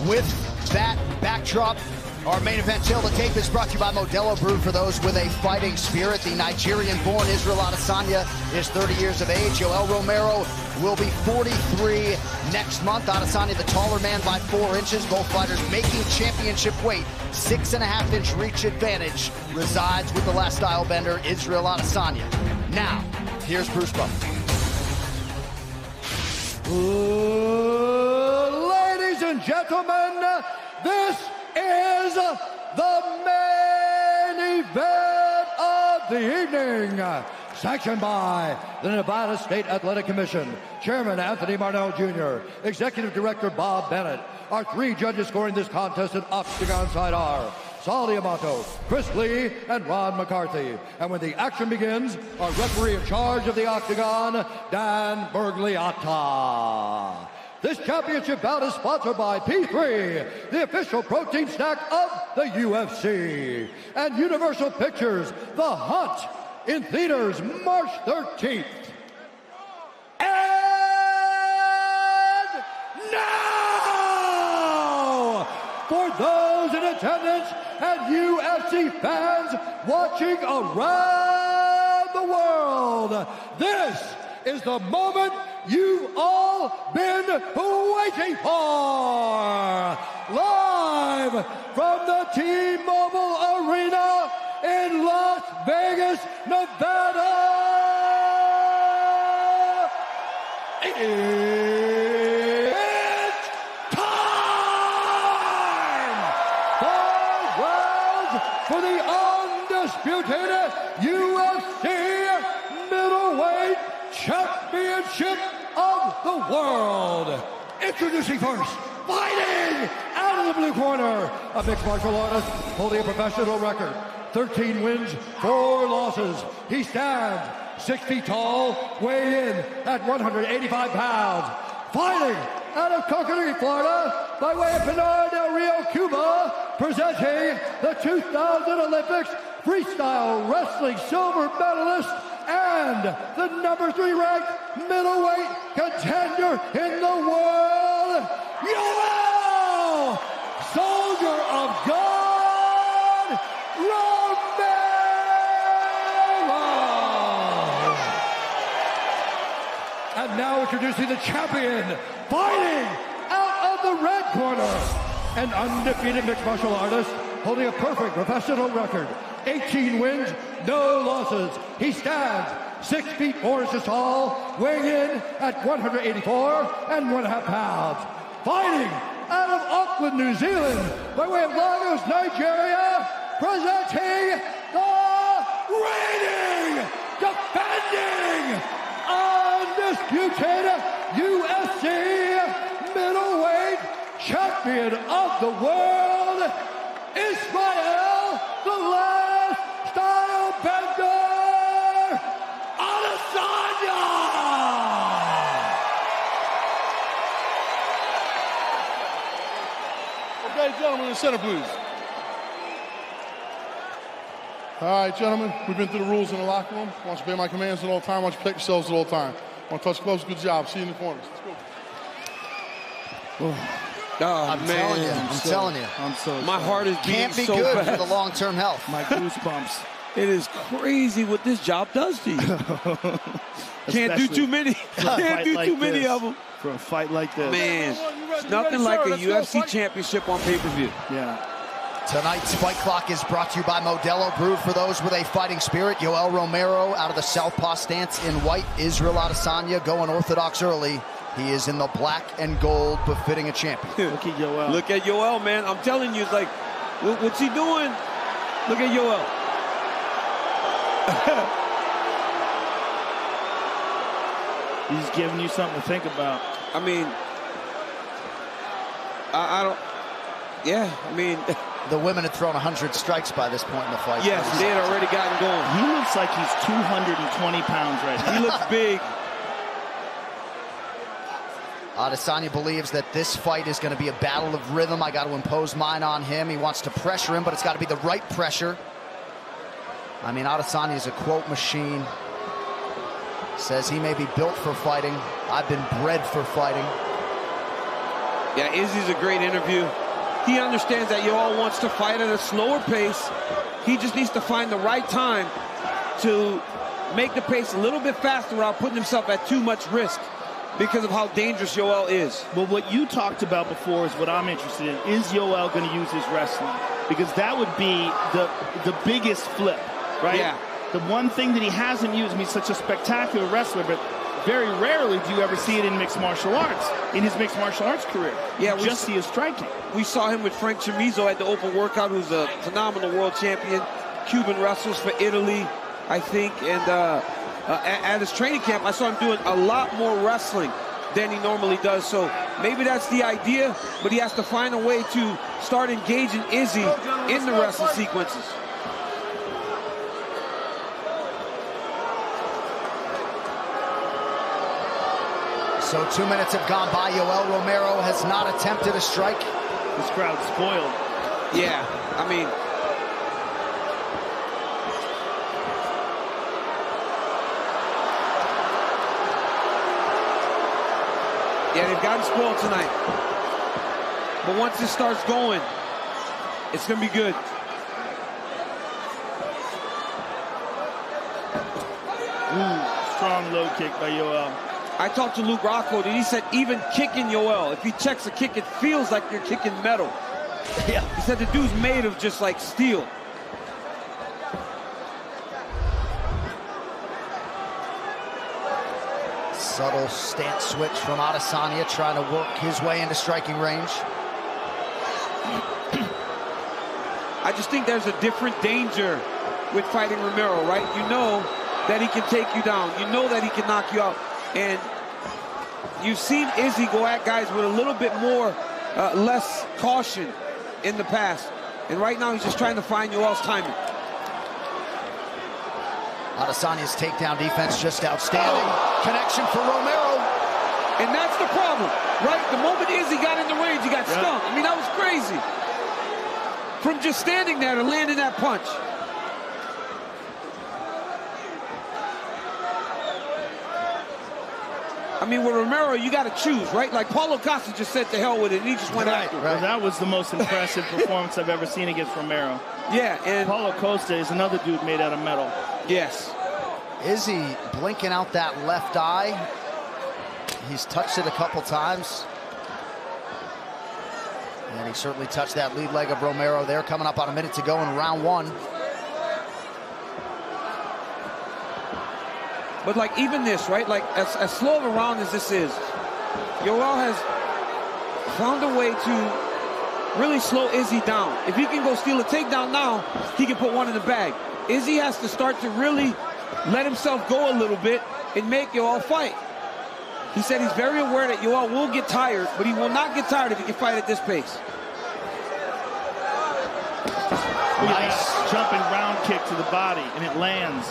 With that backdrop, our main event till the tape is brought to you by Modelo Brew. For those with a fighting spirit, the Nigerian-born Israel Adesanya is 30 years of age. Yoel Romero will be 43 next month. Adesanya, the taller man by 4 inches. Both fighters making championship weight. 6.5-inch reach advantage resides with the last style bender, Israel Adesanya. Now, here's Bruce Buffer. Ladies and gentlemen, this is the main event of the evening. Sanctioned by the Nevada State Athletic Commission, Chairman Anthony Marnell Jr., Executive Director Bob Bennett. Our 3 judges scoring this contest at Octagon side are Saul Diamato, Chris Lee, and Ron McCarthy. And when the action begins, our referee in charge of the Octagon, Dan Bergliotta. This championship bout is sponsored by P3, the official protein snack of the UFC, and Universal Pictures, The Hunt, in theaters March 13th. And now, for those in attendance and UFC fans watching around the world, this is the moment you've all been waiting for. Live from the T-Mobile Arena in Las Vegas, Nevada. It's time! 5 rounds for the undisputed UFC middleweight championship of the world. Introducing first, fighting out of the blue corner, a mixed martial artist holding a professional record. 13 wins, 4 losses. He stands 6 feet tall, weigh in at 185 pounds. Fighting out of Coconut, Florida, by way of Pinar del Rio, Cuba, presenting the 2000 Olympics freestyle wrestling silver medalist and the number 3 ranked middleweight contender in the world, Yoel, Soldier of God, Romero! And now introducing the champion, fighting out of the red corner, an undefeated mixed martial artist holding a perfect professional record. 18 wins, no losses. He stands 6 feet 4 inches tall, weighing in at 184 and 1.5 pounds. Fighting out of Auckland, New Zealand, by way of Lagos, Nigeria, presenting the reigning, defending, undisputed UFC middleweight champion of the world, Israel, the last style bender, Adesanya! Okay, gentlemen, in center, please. All right, gentlemen, we've been through the rules in the locker room. I want you to obey my commands at all time. I want you to protect yourselves at all time. I want to touch gloves. Good job. See you in the corners. Let's go. Oh, I'm telling you. I'm so my heart is beating Can't be so good fast. for the long-term health. My goosebumps. It is crazy what this job does to you. Can't do too many. Can't do too many of them. For a fight like this. Man, it's nothing like a UFC championship on pay-per-view. Yeah. Tonight's Fight Clock is brought to you by Modelo Brew. For those with a fighting spirit, Yoel Romero out of the southpaw stance in white. Israel Adesanya going orthodox early. He is in the black and gold, befitting a champion. Look at Yoel. Look at Yoel, man. I'm telling you, it's like, what's he doing? Look at Yoel. He's giving you something to think about. I mean, I don't, yeah, I mean. The women had thrown 100 strikes by this point in the fight. Yes, they had already gotten going. He looks like he's 220 pounds right now. He looks big. Adesanya believes that this fight is going to be a battle of rhythm. I got to impose mine on him. He wants to pressure him, but it's got to be the right pressure. I mean, Adesanya is a quote machine. Says he may be built for fighting. I've been bred for fighting. Yeah, Izzy's a great interview. He understands that Yoel wants to fight at a slower pace. He just needs to find the right time to make the pace a little bit faster without putting himself at too much risk because of how dangerous Yoel is. Well, what you talked about before is what I'm interested in. Is Yoel going to use his wrestling? Because that would be the biggest flip, right? Yeah. The one thing that he hasn't used, I mean, he's such a spectacular wrestler, but very rarely do you ever see it in mixed martial arts, in his mixed martial arts career. Yeah, you just see his striking. We saw him with Frank Chamizo at the Open Workout, who's a phenomenal world champion. Cuban wrestles for Italy, I think. And at his training camp, I saw him doing a lot more wrestling than he normally does. So maybe that's the idea, but he has to find a way to start engaging Izzy in the wrestling sequences. So 2 minutes have gone by. Yoel Romero has not attempted a strike. This crowd's spoiled. Yeah, I mean, yeah, they've gotten spoiled tonight. But once this starts going, it's going to be good. Ooh, strong low kick by Yoel. I talked to Luke Rockhold, and he said even kicking Yoel, if he checks a kick, it feels like you're kicking metal. Yeah. He said the dude's made of just like steel. Subtle stance switch from Adesanya, trying to work his way into striking range. I just think there's a different danger with fighting Romero, right? You know that he can take you down. You know that he can knock you out. And you've seen Izzy go at guys with a little bit more, less caution in the past. And right now he's just trying to find Yoel's timing. Adesanya's takedown defense just outstanding. Connection for Romero. And that's the problem, right? The moment Izzy got in the range, he got stung. I mean, that was crazy. From just standing there to landing that punch. I mean, with Romero, you got to choose, right? Like Paulo Costa just said to hell with it, and he just went after it. Well, that was the most impressive performance I've ever seen against Romero. Yeah, and Paulo Costa is another dude made out of metal. Yes. Izzy blinking out that left eye. He's touched it a couple times. And he certainly touched that lead leg of Romero there, coming up on a minute to go in round one. But like even this, right? Like as slow of a round as this is, Yoel has found a way to really slow Izzy down. If he can go steal a takedown now, he can put one in the bag. Izzy has to start to really let himself go a little bit and make Yoel fight. He said he's very aware that Yoel will get tired, but he will not get tired if he can fight at this pace. Nice jumping round kick to the body, and it lands.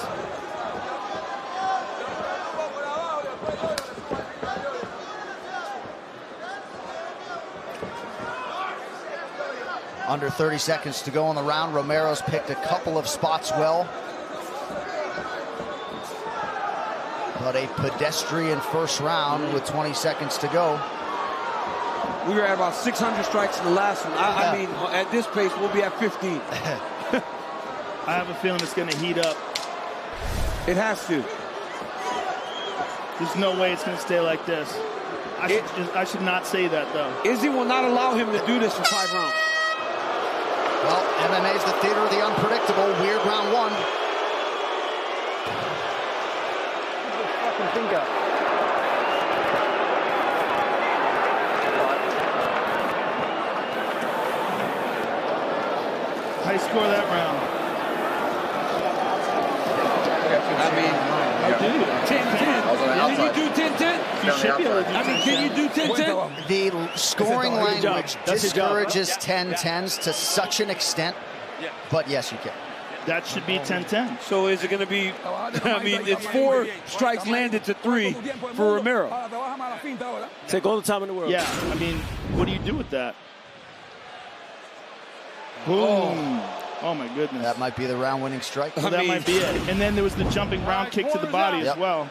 Under 30 seconds to go in the round. Romero's picked a couple of spots well. But a pedestrian first round with 20 seconds to go. We were at about 600 strikes in the last one. I mean, at this pace, we'll be at 15. I have a feeling it's going to heat up. It has to. There's no way it's going to stay like this. I should not say that, though. Izzy will not allow him to do this for 5 rounds. Well, MMA is the theater of the unpredictable. Weird round one. High score that round. I mean, 10-10. Can you do 10-10? You should be able to do 10-10. I mean, can you do 10-10? The scoring language discourages 10-10s to such an extent. But yes, you can. That should be 10-10. So is it going to be, I mean, it's 4 strikes landed to 3 for Romero. Take all the time in the world. Yeah, I mean, what do you do with that? Boom. Oh, my goodness. That might be the round-winning strike. Well, that might be it. And then there was the jumping round kick to the body as well.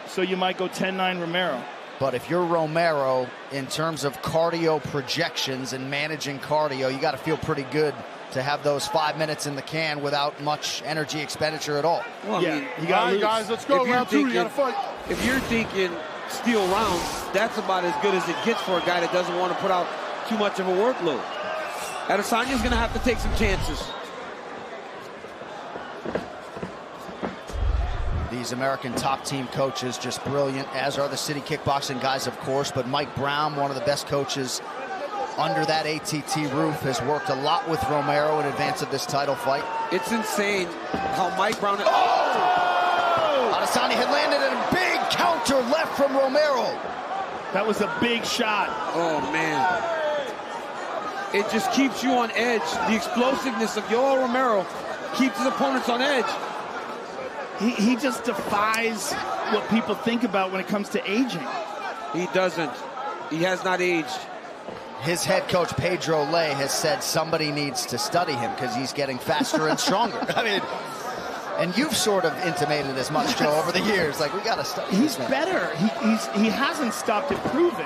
So you might go 10-9 Romero. But if you're Romero, in terms of cardio projections and managing cardio, you got to feel pretty good to have those 5 minutes in the can without much energy expenditure at all. Well, yeah, you got to lose. Guys, let's go. Round two, you got to fight. If you're thinking steal rounds, that's about as good as it gets for a guy that doesn't want to put out too much of a workload. Adesanya's going to have to take some chances. These American top team coaches, just brilliant, as are the City Kickboxing guys, of course. But Mike Brown, one of the best coaches under that ATT roof, has worked a lot with Romero in advance of this title fight. It's insane how Mike Brown... Oh! Adesanya had landed a big counter left from Romero. That was a big shot. Oh, man. It just keeps you on edge. The explosiveness of Yoel Romero keeps his opponents on edge. He just defies what people think about when it comes to aging. He doesn't. He has not aged. His head coach, Pedro Lay, has said somebody needs to study him because he's getting faster and stronger. I mean, and you've sort of intimated as much, Joe, over the years. Like, we got to study He's this better. He hasn't stopped improving.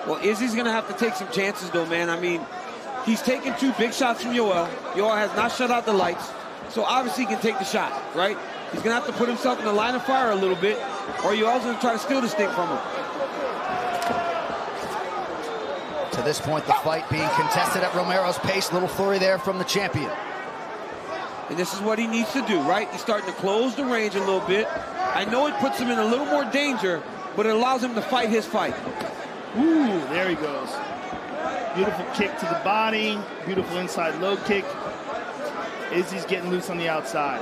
Well, Izzy's going to have to take some chances, though, man. I mean, he's taken 2 big shots from Yoel. Yoel has not shut out the lights. So obviously he can take the shot, right? He's going to have to put himself in the line of fire a little bit, or Yoel's going to try to steal the stick from him. To this point, the fight being contested at Romero's pace. Little flurry there from the champion. And this is what he needs to do, right? He's starting to close the range a little bit. I know it puts him in a little more danger, but it allows him to fight his fight. Ooh, there he goes. Beautiful kick to the body. Beautiful inside low kick. Izzy's getting loose on the outside.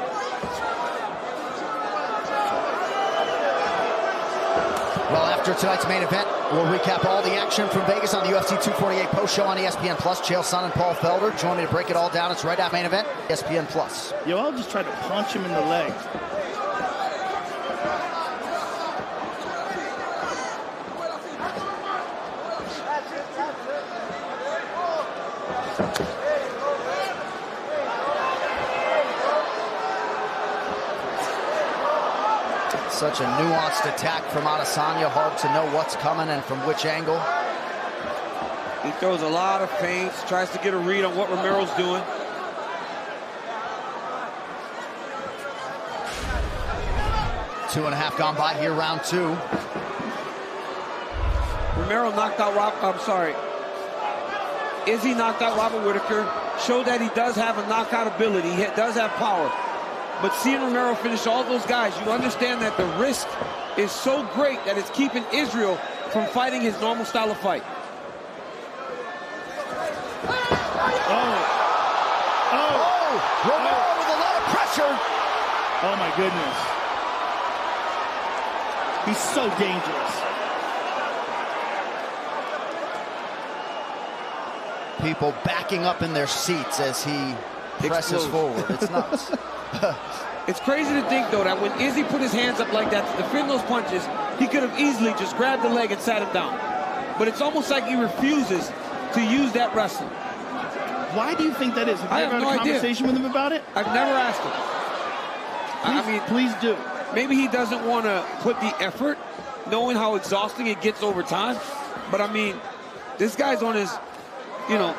Well, after tonight's main event, we'll recap all the action from Vegas on the UFC 248 post show on ESPN Plus. Chael Sonnen and Paul Felder join me to break it all down. It's right after main event, ESPN Plus. Yoel just tried to punch him in the leg. Such a nuanced attack from Adesanya. Hard to know what's coming and from which angle. He throws a lot of feints, tries to get a read on what Romero's doing. Two and a half gone by here, round 2. Romero knocked out Izzy knocked out Robert Whittaker. Showed that he does have a knockout ability. He does have power. But seeing Romero finish all those guys, you understand that the risk is so great that it's keeping Israel from fighting his normal style of fight. Romero with a lot of pressure. Oh, my goodness. He's so dangerous. People backing up in their seats as he presses forward. It's nuts. It's crazy to think, though, that when Izzy put his hands up like that to defend those punches, he could have easily just grabbed the leg and sat him down. But it's almost like he refuses to use that wrestling. Why do you think that is? Have you ever had a conversation with him about it? I've never asked him. Please do. Maybe he doesn't want to put the effort, knowing how exhausting it gets over time. But, I mean, this guy's on his,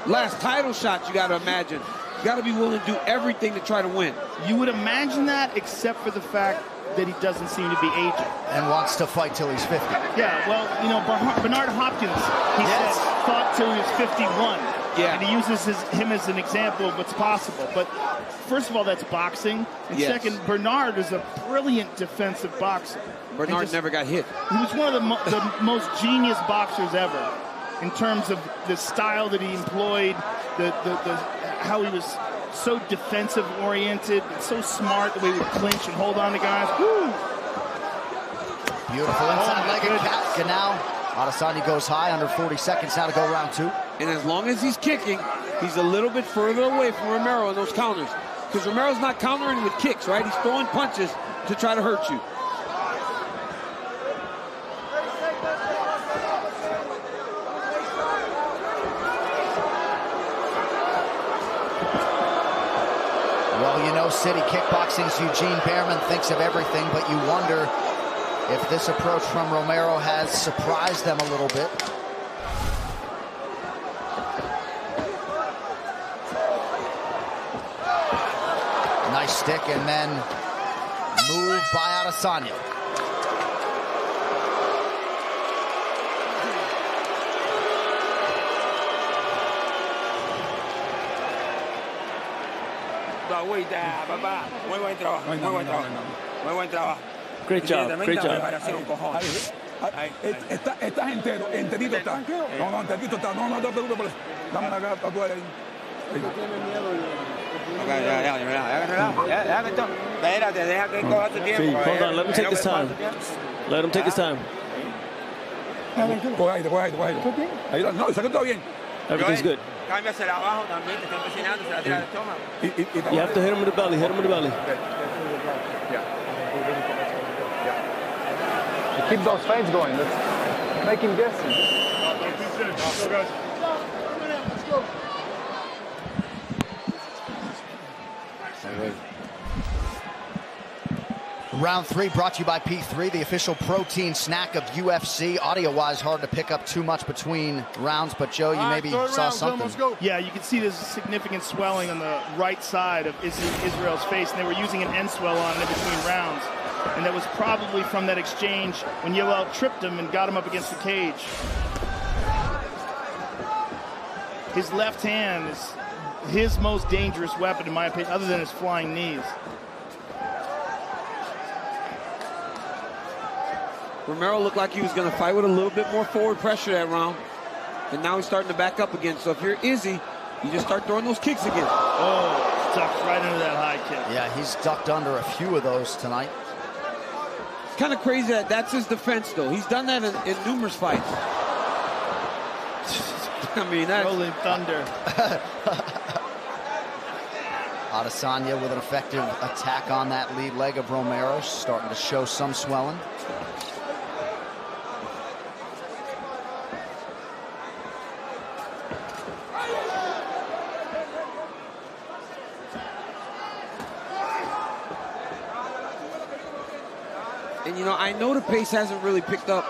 last title shot, you got to imagine. You got to be willing to do everything to try to win. You would imagine that, except for the fact that he doesn't seem to be aging. And wants to fight till he's 50. Yeah, well, Bernard Hopkins, he said, fought till he was 51. Yeah. And he uses him as an example of what's possible. But first of all, that's boxing. And second, Bernard is a brilliant defensive boxer. Bernard never got hit. He was one of the most genius boxers ever in terms of the style that he employed, how he was so defensive oriented, and so smart, the way he would clinch and hold on to guys. Woo! Beautiful inside leg and cat. Now Adesanya goes high, under 40 seconds now to go round 2. And as long as he's kicking, he's a little bit further away from Romero in those counters. Because Romero's not countering with kicks, right? He's throwing punches to try to hurt you. Well, City Kickboxing's Eugene Behrman thinks of everything, but you wonder if this approach from Romero has surprised them a little bit. Nice stick, and then move by Adesanya. Great job, great job. Estás entero, enterito está. No, enterito está. No te preocupes. Dame acá, tatuar ahí. See, hold on, let him take his time. Let him take his time. Coge aire. Ahí, no, saca todo bien. Everything's good. You have to hit him with the belly, hit him with the belly. Keep those feints going. Let's make him guessing. Let's go, guys. Let's go. Round 3 brought to you by P3, the official protein snack of UFC. Audio-wise, hard to pick up too much between rounds, but Joe, you maybe saw something. Yeah, you can see there's significant swelling on the right side of Israel's face, and they were using an end swell on it in between rounds. And that was probably from that exchange when Yoel tripped him and got him up against the cage. His left hand is his most dangerous weapon, in my opinion, other than his flying knees. Romero looked like he was going to fight with a little bit more forward pressure that round. And now he's starting to back up again. So if you're Izzy, you just start throwing those kicks again. Oh, ducked right into that high kick. Yeah, he's ducked under a few of those tonight. It's kind of crazy that that's his defense, though. He's done that in numerous fights. I mean, that's... Rolling thunder. Adesanya with an effective attack on that lead leg of Romero, starting to show some swelling. And, you know, I know the pace hasn't really picked up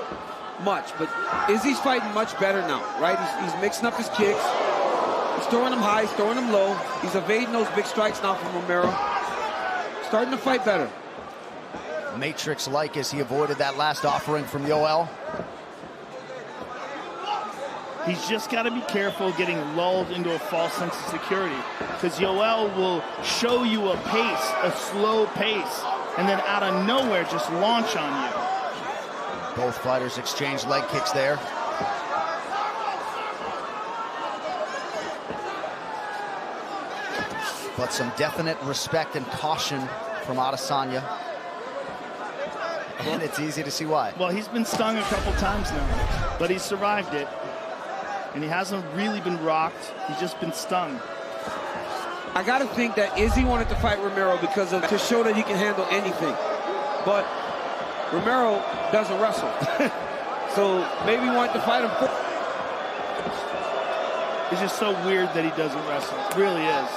much, but Izzy's fighting much better now, right? He's mixing up his kicks. He's throwing them high, he's throwing them low. He's evading those big strikes now from Romero. Starting to fight better. Matrix-like as he avoided that last offering from Yoel. He's just got to be careful getting lulled into a false sense of security, because Yoel will show you a pace, a slow pace, and then out of nowhere just launch on you. Both fighters exchange leg kicks there. But some definite respect and caution from Adesanya. And it's easy to see why. Well, he's been stung a couple times now, but he's survived it. And he hasn't really been rocked. He's just been stung. I got to think that Izzy wanted to fight Romero because of to show that he can handle anything. But Romero doesn't wrestle. So maybe he wanted to fight him. It's just so weird that he doesn't wrestle. It really is.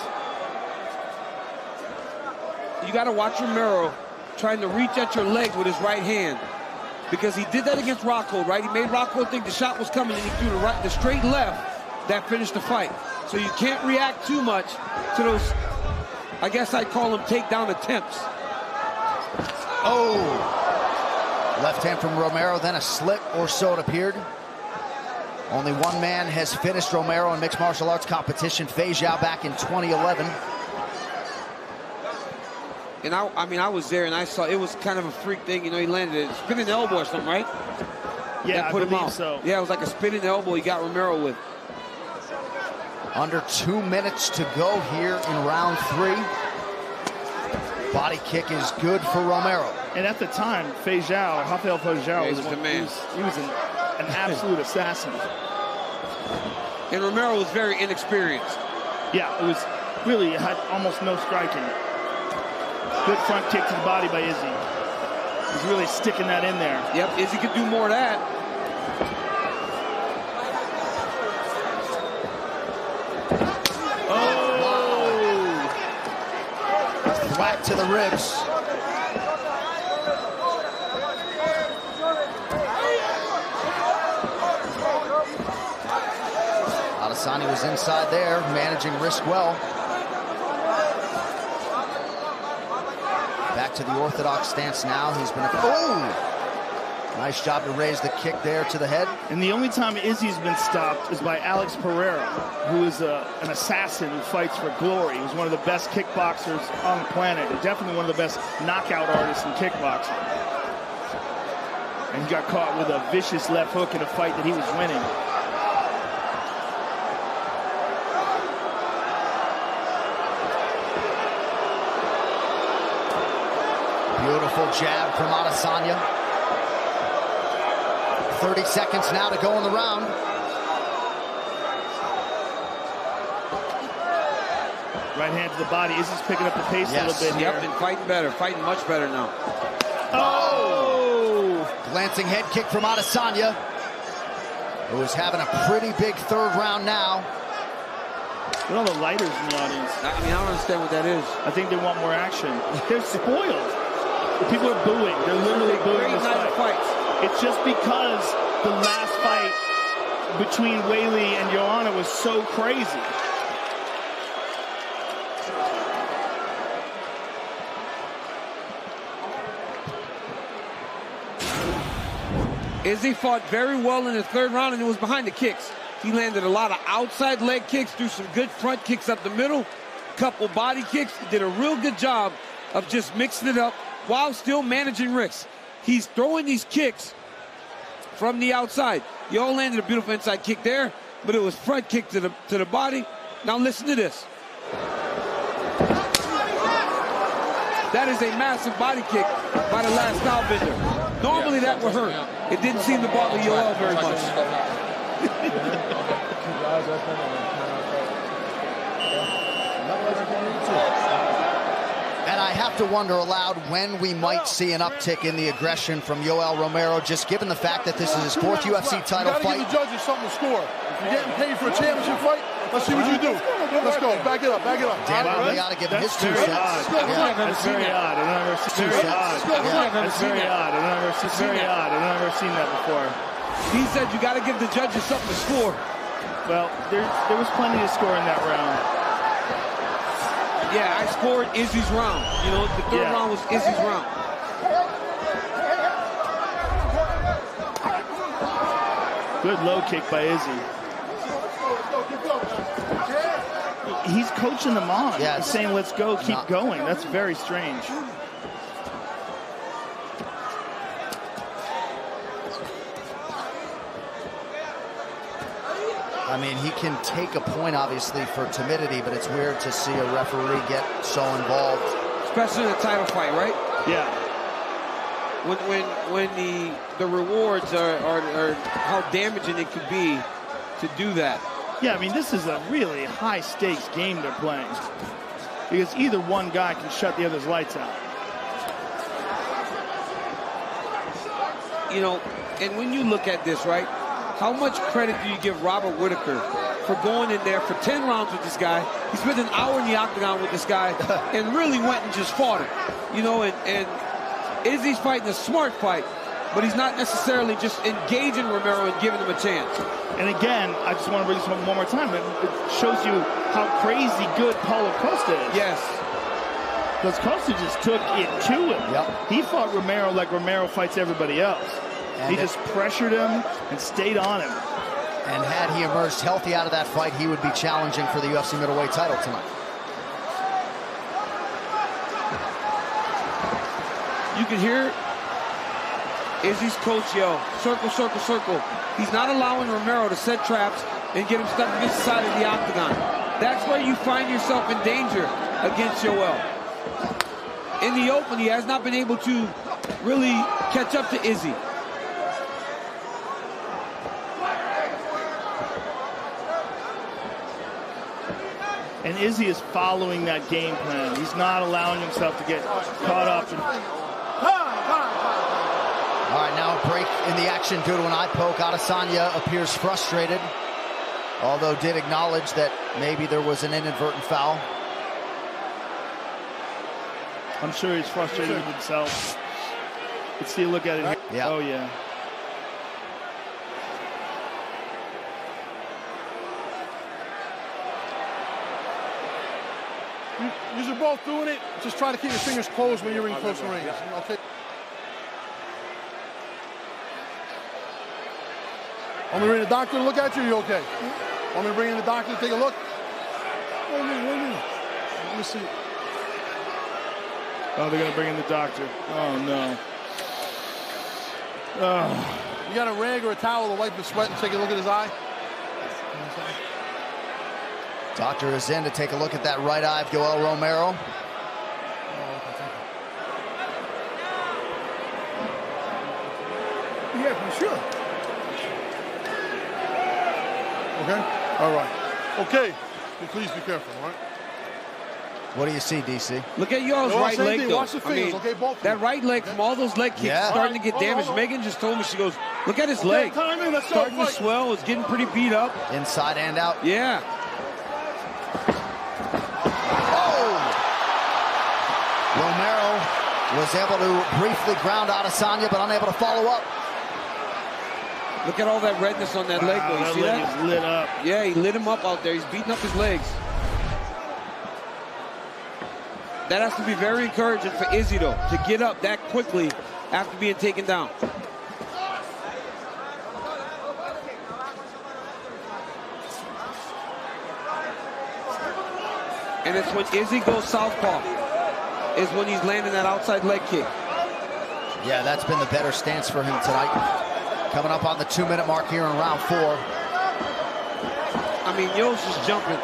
You got to watch Romero trying to reach at your leg with his right hand, because he did that against Rockhold, right? He made Rockhold think the shot was coming, and he threw the straight left that finished the fight. So you can't react too much to those, I guess I'd call them takedown attempts. Oh! Left hand from Romero, then a slip or so it appeared. Only one man has finished Romero in mixed martial arts competition, Fei Zhao, back in 2011. And I mean, I was there and I saw it was kind of a freak thing. You know, he landed a spinning elbow or something, right? Yeah, I believe so. Yeah, it was like a spinning elbow he got Romero with. Under 2 minutes to go here in round 3. Body kick is good for Romero. And at the time, Fei Zhao, Rafael Fei Zhao, was the man. He was an absolute assassin. And Romero was very inexperienced. Yeah, it was really, it had almost no striking. Good front kick to the body by Izzy. He's really sticking that in there. Yep, Izzy could do more of that. Oh! Whack to the ribs. Adesanya was inside there, managing risk well. Back to the orthodox stance now. He's been nice job to raise the kick there to the head. And the only time Izzy's been stopped is by Alex Pereira, who is an assassin who fights for glory. He's one of the best kickboxers on the planet, and definitely one of the best knockout artists in kickboxing. And he got caught with a vicious left hook in a fight that he was winning. Beautiful jab from Adesanya. 30 seconds now to go in the round. Right hand to the body. Izzy's picking up the pace a little bit here. Yep, and fighting better. Fighting much better now. Oh! Glancing head kick from Adesanya, who is having a pretty big third round now. Look at all the lighters in the audience. I mean, I don't understand what that is. I think they want more action. They're spoiled. The people are booing. They're literally booing this fight. It's just because the last fight between Weili and Joanna was so crazy. Izzy fought very well in the third round, and it was behind the kicks. He landed a lot of outside leg kicks, threw some good front kicks up the middle, couple body kicks. He did a real good job of just mixing it up while still managing risks. He's throwing these kicks from the outside. Yoel landed a beautiful inside kick there, but it was front kick to the body. Now listen to this. That is a massive body kick by the last style bender. Normally that would hurt. It didn't seem to bother Yoel very much. And I have to wonder aloud when we might see an uptick in the aggression from Yoel Romero, just given the fact that this is his 4th UFC title fight. You gotta give the judges something to score. If you're getting paid for a championship fight, let's see what you do. Let's go. Back it up. Back it up. Dan really ought to give him his 2 cents. That's very odd. That's very odd. I've never seen that before. He said you got to give the judges something to score. Well, there was plenty to score in that round. Yeah, I scored Izzy's round. You know, the third round was Izzy's round. Good low kick by Izzy. He's coaching them on. Yeah, he's saying, let's go, keep going. That's very strange. I mean, he can take a point, obviously, for timidity, but it's weird to see a referee get so involved. Especially in a title fight, right? Yeah. When the rewards are how damaging it could be to do that. Yeah, I mean, this is a really high-stakes game they're playing. Because either one guy can shut the other's lights out. You know, and when you look at this, right, how much credit do you give Robert Whitaker for going in there for 10 rounds with this guy? He spent an hour in the octagon with this guy and really went and just fought him. You know, and Izzy's fighting a smart fight, but he's not necessarily just engaging Romero and giving him a chance. And again, I just want to bring this up one more time. It shows you how crazy good Paulo Costa is. Yes. Because Costa just took it to him. Yep. He fought Romero like Romero fights everybody else. And he just pressured him and stayed on him. And had he emerged healthy out of that fight, he would be challenging for the UFC middleweight title tonight. You can hear Izzy's coach yell, circle, circle, circle. He's not allowing Romero to set traps and get him stuck against the side of the octagon. That's where you find yourself in danger against Yoel. In the open, he has not been able to really catch up to Izzy. And Izzy is following that game plan. He's not allowing himself to get caught up. All right, now a break in the action due to an eye poke. Adesanya appears frustrated, although did acknowledge that maybe there was an inadvertent foul. I'm sure he's frustrated with himself. Let's see a look at it here. Yeah. Oh, yeah. You're both doing it. Just try to keep your fingers closed when you're in close range. Okay. Want me to bring the doctor to look at you? You okay? Want me to bring in the doctor to take a look? Let me see. Oh, they're gonna bring in the doctor. Oh no. Oh. You got a rag or a towel to wipe the sweat and take a look at his eye? Doctor is in to take a look at that right eye of Yoel Romero. Yeah, for sure. Okay? All right. Okay. Please be careful, all right? What do you see, DC? Look at Yoel's right leg, though. Watch the fingers, okay? Both that right leg from all those leg kicks starting to get damaged. Megan just told me, she goes, look at his leg. Starting to swell. It's getting pretty beat up. Inside and out. Yeah. Romero was able to briefly ground Adesanya, but unable to follow up. Look at all that redness on that leg, though. You see that? That leg is lit up. Yeah, he lit him up out there. He's beating up his legs. That has to be very encouraging for Izzy, though, to get up that quickly after being taken down. And it's when Izzy goes southpaw, is when he's landing that outside leg kick. Yeah, that's been the better stance for him tonight. Coming up on the 2-minute mark here in round 4. I mean, Yoel's just jumping.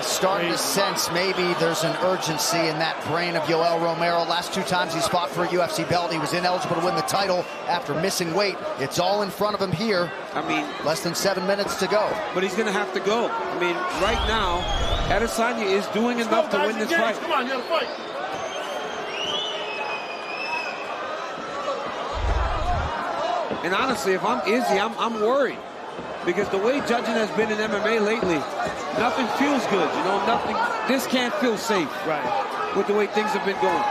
Starting to sense maybe there's an urgency in that brain of Yoel Romero. Last 2 times he's fought for a UFC belt, he was ineligible to win the title after missing weight. It's all in front of him here. I mean, less than 7 minutes to go. But he's going to have to go. I mean, right now, Adesanya is doing enough to win this fight. Come on, you gotta fight. And honestly, if I'm Izzy, I'm worried. Because the way judging has been in MMA lately, nothing feels good, you know, nothing, this can't feel safe. Right. With the way things have been going.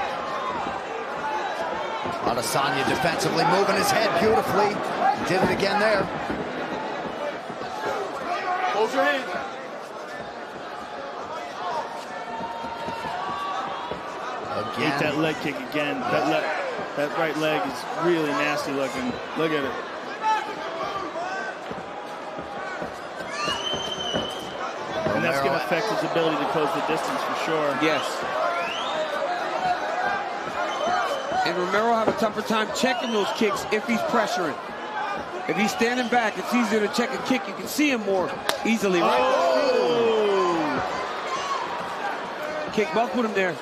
Adesanya defensively moving his head beautifully. Did it again there. Close your hand. Again. Hate that leg kick again. That right leg is really nasty looking. Look at it. And that's going to affect his ability to close the distance for sure. Yes. And Romero have a tougher time checking those kicks if he's pressuring. If he's standing back, it's easier to check a kick. You can see him more easily, right? Oh! Kick buck with him there.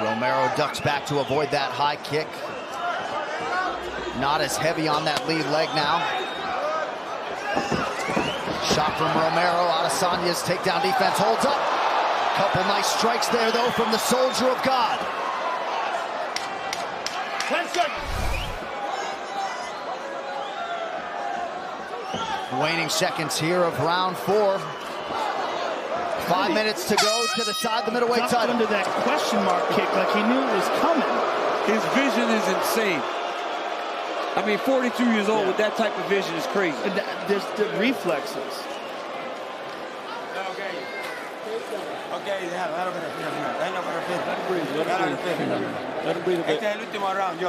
Romero ducks back to avoid that high kick. Not as heavy on that lead leg now. Shot from Romero. Adesanya's takedown defense holds up. Couple nice strikes there, though, from the Soldier of God. 10 seconds. Waning seconds here of round 4. 5 minutes to go to decide the middleweight title. Under that question mark kick like he knew it was coming. His vision is insane. I mean, 42 years old with that type of vision is crazy. And there's the reflexes. Okay, let him breathe a bit.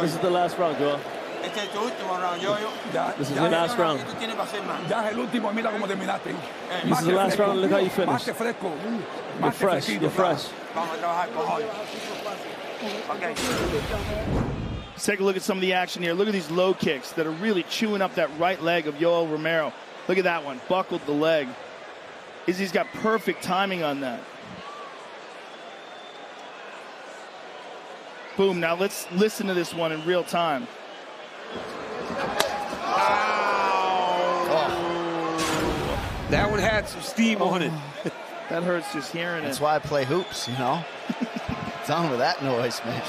This is the last round, Joel. This is the last round. This is the last round. Look how you finished. You're fresh. You're fresh. Let's take a look at some of the action here. Look at these low kicks that are really chewing up that right leg of Yoel Romero. Look at that one. Buckled the leg. Izzy's got perfect timing on that. Boom. Now let's listen to this one in real time. Oh. That one had some steam on it. That hurts just hearing it. That's why I play hoops, you know. Done with that noise, man.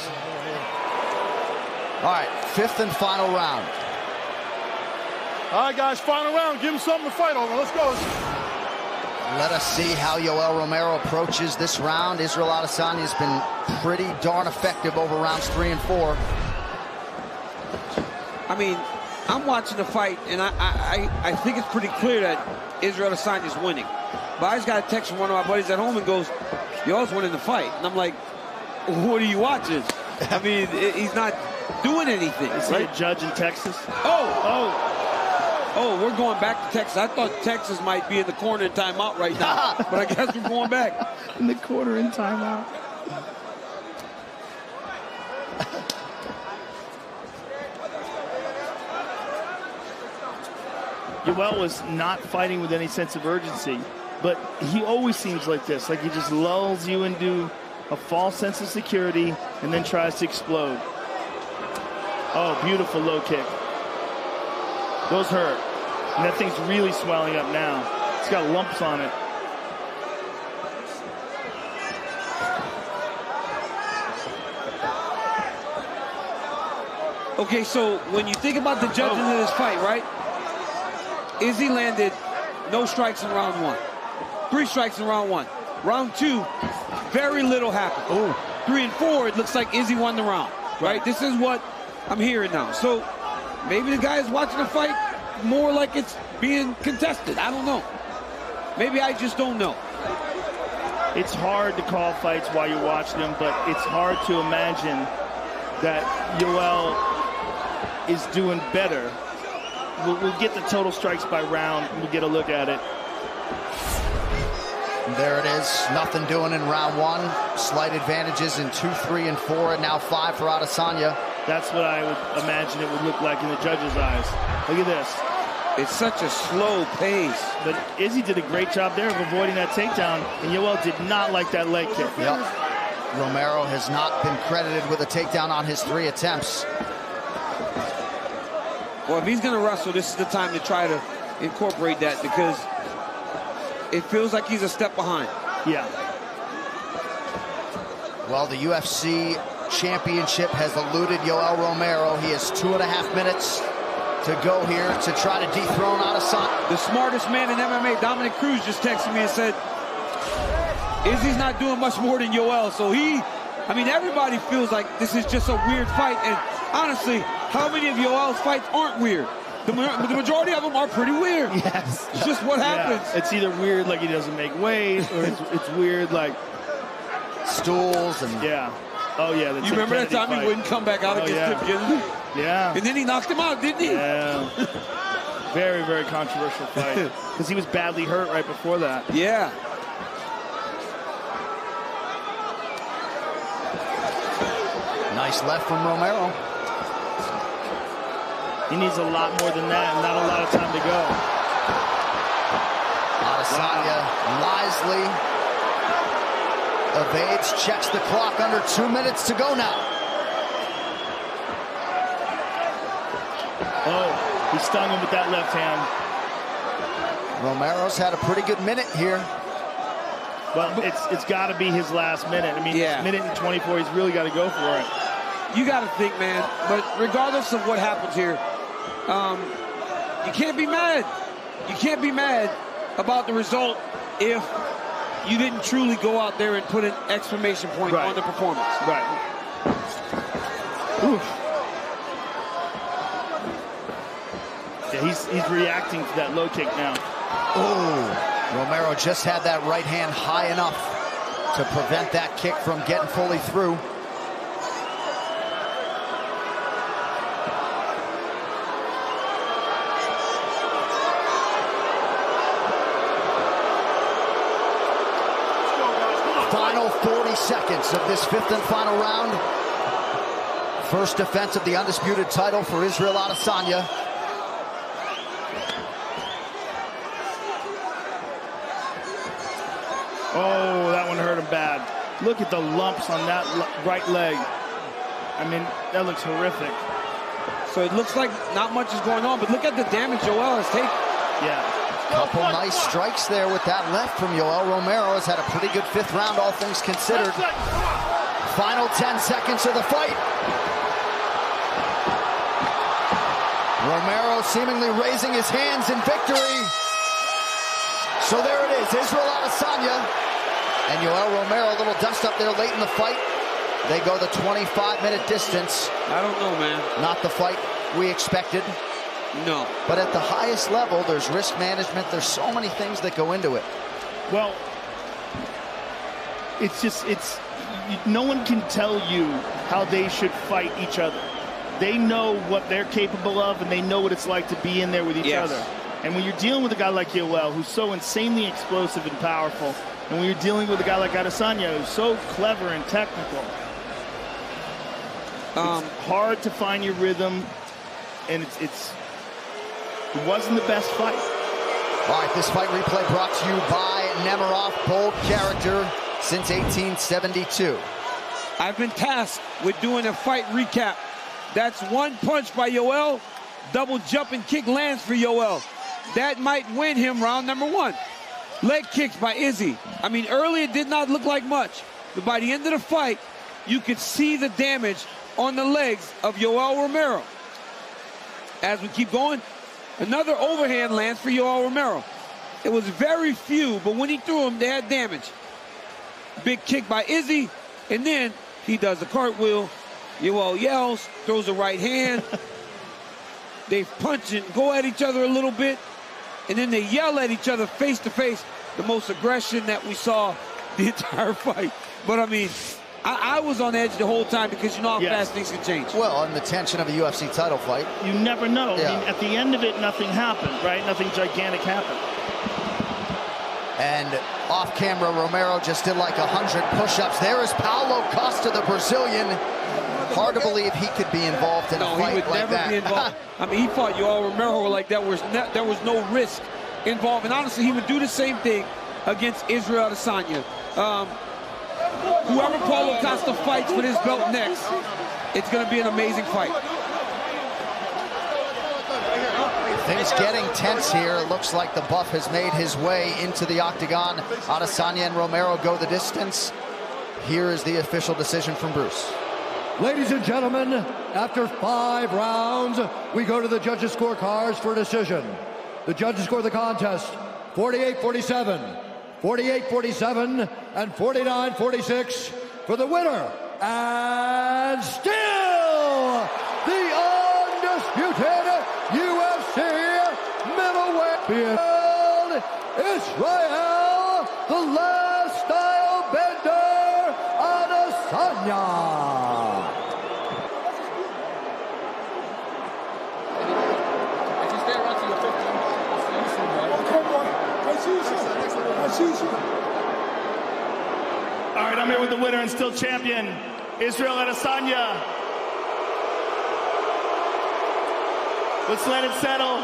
All right, 5th and final round. All right, guys, final round. Give him something to fight over. Let's go. Let us see how Yoel Romero approaches this round. Israel Adesanya has been pretty darn effective over rounds 3 and 4. I mean, I'm watching the fight, and I think it's pretty clear that Israel Adesanya is winning. But I just got a text from one of my buddies at home and goes, Yoel's winning the fight. And I'm like, what are you watching? I mean, he's not doing anything. Is he a judge in Texas? Oh, we're going back to Texas. I thought Texas might be in the corner in timeout right now, but I guess we're going back. In the corner in timeout. Yoel was not fighting with any sense of urgency, but he always seems like this, like he just lulls you into a false sense of security and then tries to explode. Oh, beautiful low kick. Those hurt. And that thing's really swelling up now. It's got lumps on it. Okay, so when you think about the judges of this fight, right? Izzy landed no strikes in round 1. 3 strikes in round 1. Round 2, very little happened. 3 and 4, it looks like Izzy won the round, right? This is what I'm hearing now. So maybe the guy is watching the fight more like it's being contested. I don't know. Maybe I just don't know. It's hard to call fights while you're watching them, but it's hard to imagine that Yoel is doing better. We'll get the total strikes by round, and we'll get a look at it. There it is. Nothing doing in round 1. Slight advantages in 2, 3, and 4, and now 5 for Adesanya. That's what I would imagine it would look like in the judges' eyes. Look at this. It's such a slow pace. But Izzy did a great job there of avoiding that takedown, and Yoel did not like that leg kick. Yep. Romero has not been credited with a takedown on his 3 attempts. Well, if he's going to wrestle, this is the time to try to incorporate that, because it feels like he's a step behind. Yeah. Well, the UFC Championship has eluded Yoel Romero. He has 2.5 minutes to go here to try to dethrone Adesanya. The smartest man in MMA, Dominic Cruz, just texted me and said, Izzy's not doing much more than Yoel. So I mean, everybody feels like this is just a weird fight. And honestly, how many of Yoel's fights aren't weird? The majority of them are pretty weird. Yes. It's just what happens. Yeah. It's either weird like he doesn't make weight, or it's weird like stools and... Yeah. Oh, yeah. You remember that time he wouldn't come back out against Tim Kennedy? Yeah. And then he knocked him out, didn't he? Yeah. Very, very controversial fight. Because he was badly hurt right before that. Yeah. Nice left from Romero. He needs a lot more than that, and not a lot of time to go. Adesanya wisely evades, checks the clock, under 2 minutes to go now. Oh, he stung him with that left hand. Romero's had a pretty good minute here. Well, it's got to be his last minute. I mean, minute and 24, he's really got to go for it. You got to think, man. But regardless of what happens here, you can't be mad. You can't be mad about the result if you didn't truly go out there and put an exclamation point on the performance. Right. Oof. Yeah, he's reacting to that low kick now. Oh, Romero just had that right hand high enough to prevent that kick from getting fully through. Final 40 seconds of this 5th and final round. First defense of the undisputed title for Israel Adesanya. Oh, that one hurt him bad. Look at the lumps on that right leg. I mean, that looks horrific. So it looks like not much is going on, but look at the damage Yoel has taken. Yeah. Couple nice strikes there with that left from Yoel Romero. Has had a pretty good 5th round, all things considered. Final 10 seconds of the fight. Romero seemingly raising his hands in victory. So there it is Israel Adesanya. And Yoel Romero, a little dust up there late in the fight. They go the 25-minute distance. I don't know, man. Not the fight we expected. No. But at the highest level, there's risk management. There's so many things that go into it. Well, no one can tell you how they should fight each other. They know what they're capable of, and they know what it's like to be in there with each other. And when you're dealing with a guy like Yoel, who's so insanely explosive and powerful, and when you're dealing with a guy like Adesanya, who's so clever and technical, it's hard to find your rhythm, and it wasn't the best fight. All right, this fight replay brought to you by Nemiroff, bold character since 1872. I've been tasked with doing a fight recap. That's one punch by Yoel, double jumping kick lands for Yoel. That might win him round number 1. Leg kicks by Izzy. I mean, early it did not look like much, but by the end of the fight, you could see the damage on the legs of Yoel Romero. As we keep going, another overhand lands for Yoel Romero. It was very few, but when he threw them, they had damage. Big kick by Izzy, and then he does a cartwheel. Yoel yells, throws a right hand. They punch and go at each other a little bit, and then they yell at each other face to face. The most aggression that we saw the entire fight. But I mean, I was on edge the whole time because you know how fast things can change. Well, and the tension of a UFC title fight. You never know. Yeah. I mean, at the end of it, nothing happened, right? Nothing gigantic happened. And off camera, Romero just did like 100 push-ups. There is Paulo Costa, the Brazilian. Hard to believe he could be involved in a fight he would like never that. be involved. I mean, he fought Yoel Romero like there was no risk involved. And honestly, he would do the same thing against Israel Adesanya. Whoever Paulo Costa fights for this belt next, it's going to be an amazing fight. Things getting tense here. It looks like the Buff has made his way into the octagon. Adesanya and Romero go the distance. Here is the official decision from Bruce. Ladies and gentlemen, after 5 rounds, we go to the judges' scorecards for a decision. The judges score the contest 48-47, 48-47, and 49-46 for the winner. And still, the undisputed UFC middleweight field, Israel, the last style bender, Adesanya. All right, I'm here with the winner and still champion, Israel Adesanya. Let's let it settle.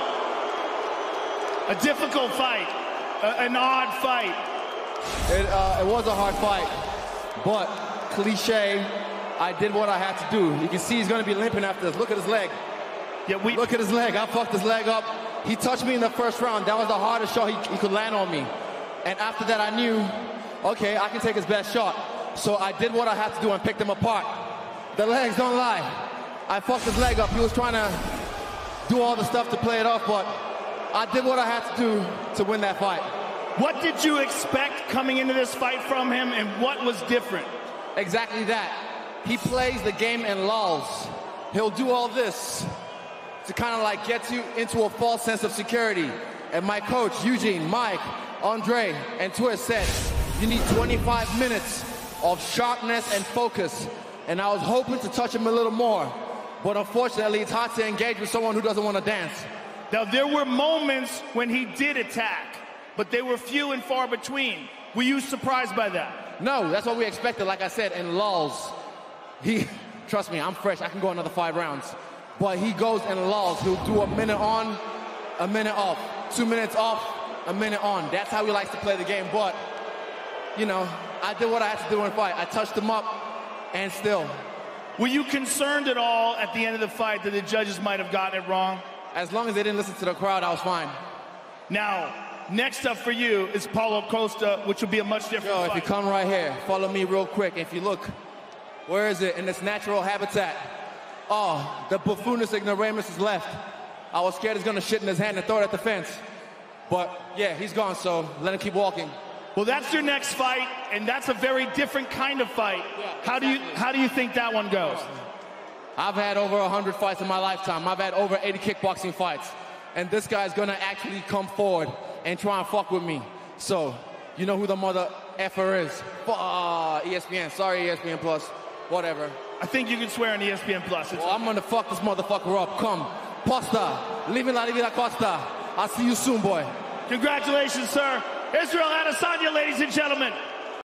A difficult fight, an odd fight. It was a hard fight, but cliche, I did what I had to do. You can see he's going to be limping after this. Look at his leg. Yeah, Look at his leg. I fucked his leg up. He touched me in the first round. That was the hardest shot he could land on me. And after that, I knew, okay, I can take his best shot. So I did what I had to do and picked him apart. The legs don't lie. I fucked his leg up. He was trying to do all the stuff to play it off, but I did what I had to do to win that fight. What did you expect coming into this fight from him, and what was different? Exactly that. He plays the game in lulls. He'll do all this to kind of like get you into a false sense of security. And my coach, Eugene, Mike, Andre, and Twist said, you need 25 minutes of sharpness and focus. And I was hoping to touch him a little more. But unfortunately, it's hard to engage with someone who doesn't want to dance. Now, there were moments when he did attack, but they were few and far between. Were you surprised by that? No, that's what we expected, like I said, in lulls. Trust me, I'm fresh. I can go another 5 rounds. But he goes in lulls. He'll do a minute on, a minute off. 2 minutes off, a minute on. That's how he likes to play the game. But, you know, I did what I had to do in the fight. I touched him up, and still. Were you concerned at all at the end of the fight that the judges might have gotten it wrong? As long as they didn't listen to the crowd, I was fine. Now, next up for you is Paulo Costa, which will be a much different fight. If you come right here, follow me real quick. If you look, where is it? In its natural habitat. Oh, the buffoonist ignoramus is left. I was scared he's going to shit in his hand and throw it at the fence. But yeah, he's gone, so let him keep walking. Well, that's your next fight, and that's a very different kind of fight. Yeah, How do you think that one goes? I've had over 100 fights in my lifetime. I've had over 80 kickboxing fights. And this guy's gonna actually come forward and try and fuck with me. So, you know who the mother effer is. ESPN, sorry ESPN Plus, whatever. I think you can swear on ESPN Plus. Well, I'm gonna fuck this motherfucker up. Come, Posta, living la vida Costa. I'll see you soon, boy. Congratulations, sir. Israel Adesanya, ladies and gentlemen.